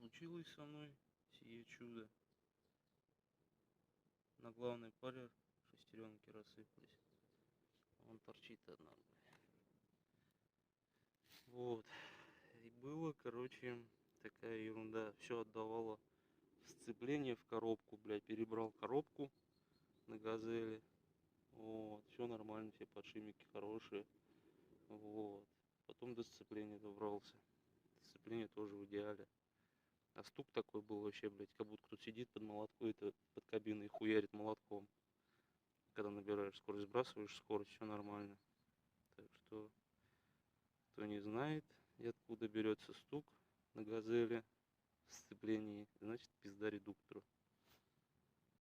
случилось со мной сие чудо. На главной паре шестеренки рассыпались. Он торчит одна, блядь. Вот. И было, короче, такая ерунда. Все отдавало сцепление в коробку, блядь. Перебрал коробку на газели. Вот. Все нормально, все подшипники хорошие. Вот. Потом до сцепления добрался. Сцепление тоже в идеале. А стук такой был вообще, блядь, как будто кто-то сидит под молотком, это под кабиной и хуярит молотком. Когда набираешь скорость, сбрасываешь скорость, все нормально. Так что, кто не знает, и откуда берется стук на газели в сцеплении, значит пизда редуктору.